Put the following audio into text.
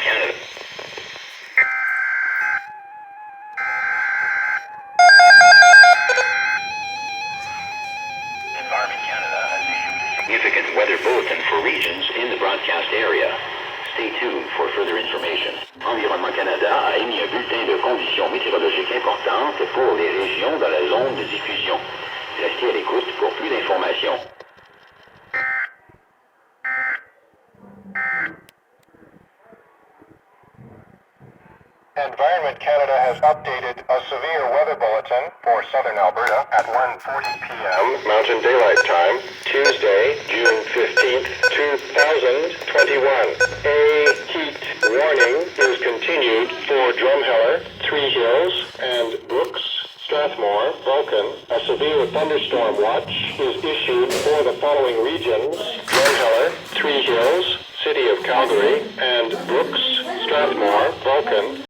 Canada. Environment Canada has issued a significant weather bulletin for regions in the broadcast area. Stay tuned for further information. Environnement Canada a émis un bulletin de conditions météorologiques importantes pour les régions dans la zone de diffusion. Restez à l'écoute pour plus d'informations. Environment Canada has updated a severe weather bulletin for southern Alberta at 1:40 p.m. Mountain Daylight Time, Tuesday, June 15th, 2021. A heat warning is continued for Drumheller, Three Hills, and Brooks, Strathmore, Vulcan. A severe thunderstorm watch is issued for the following regions: Drumheller, Three Hills, City of Calgary, and Brooks, Strathmore, Vulcan.